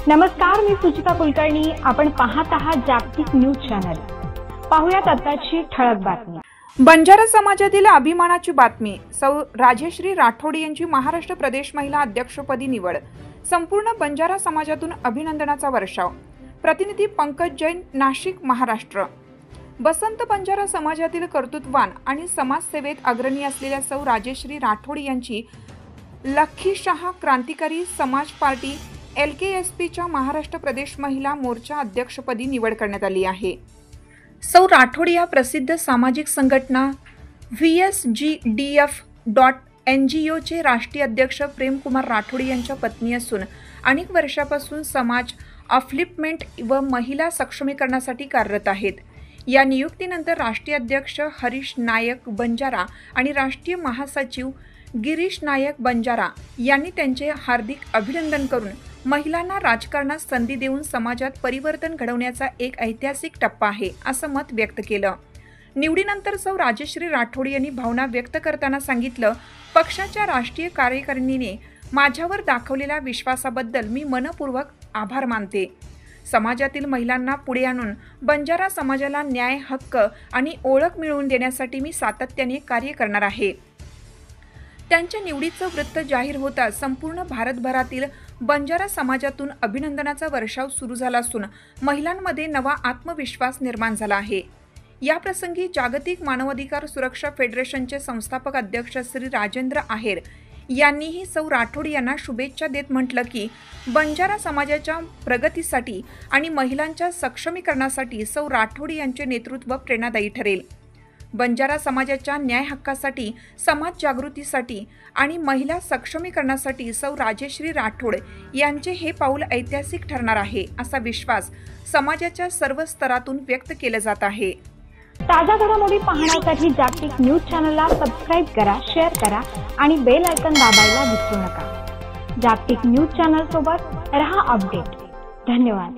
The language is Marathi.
नमस्कार, मी सुचिता कुलकर्णी. आपण पाहत आहात जागतिक न्यूज चॅनल. पाहुयात आताची ठळक बातमी. बंजारा समाजातील अभिमानाची बातमी. सौ राजेश्री राठोड यांची महाराष्ट्र प्रदेश महिला अध्यक्षपदी निवड. संपूर्ण बंजारा समाजातून अभिनंदनाचा वर्षाव. प्रतिनिधी पंकज जैन, नाशिक, महाराष्ट्र. बसंत बंजारा समाजातील कर्तृत्ववान आणि समाजसेवेत अग्रणी असलेल्या सौ राजेश्री राठोड यांची लखीशाह क्रांतिकारी समाज पार्टी LKSPच्या महाराष्ट्र प्रदेश महिला मोर्चा अध्यक्षपदी निवड करण्यात आली आहे. सौ राठोड या प्रसिद्ध सामाजिक संघटना VSGDF.NGOचे राष्ट्रीय अध्यक्ष प्रेमकुमार राठोड यांच्या पत्नी असून अनेक वर्षापासून समाज अपलिफ्टमेंट व महिला सक्षमीकरणासाठी कार्यरत आहेत. या नियुक्तीनंतर राष्ट्रीय अध्यक्ष हरीश नायक बंजारा आणि राष्ट्रीय महासचिव गिरीश नायक बंजारा यांनी त्यांचे हार्दिक अभिनंदन करून महिलांना राजकारणात संधी देऊन समाजात परिवर्तन घडवण्याचा एक ऐतिहासिक टप्पा आहे असं मत व्यक्त केलं. निवडीनंतर सौ राजेश्री राठोड यांनी भावना व्यक्त करताना सांगितलं, पक्षाच्या राष्ट्रीय कार्यकारिणीने माझ्यावर दाखवलेल्या विश्वासाबद्दल मी मनपूर्वक आभार मानते. समाजातील महिलांना पुढे आणून बंजारा समाजाला न्याय, हक्क आणि ओळख मिळवून देण्यासाठी मी सातत्याने कार्य करणार आहे. त्यांच्या निवडीचं वृत्त जाहीर होताच संपूर्ण भारतभरातील बंजारा समाजातून अभिनंदनाचा वर्षाव सुरू झाला असून महिलांमध्ये नवा आत्मविश्वास निर्माण झाला आहे. याप्रसंगी जागतिक मानवाधिकार सुरक्षा फेडरेशनचे संस्थापक अध्यक्ष श्री राजेंद्र आहेर यांनीही सौ राठोड यांना शुभेच्छा देत म्हटलं की बंजारा समाजाच्या प्रगतीसाठी आणि महिलांच्या सक्षमीकरणासाठी सौ राठोड यांचे नेतृत्व प्रेरणादायी ठरेल. बंजारा समाजाच्या न्याय हक्कासाठी, समाज जागृतीसाठी आणि महिला सक्षमीकरणासाठी सौ राजेश्री राठोड यांचे हे पाऊल ऐतिहासिक ठरणार आहे असा विश्वास समाजाच्या सर्व स्तरातून व्यक्त केला जात आहे. ताज्या घडामोडी पाहण्यासाठी जागतिक न्यूज चॅनलला सबस्क्राईब करा, शेअर करा आणि बेल आयकॉन दाबायला विसरू नका. जागतिक न्यूज चॅनल सोबत रहा अपडेट. धन्यवाद.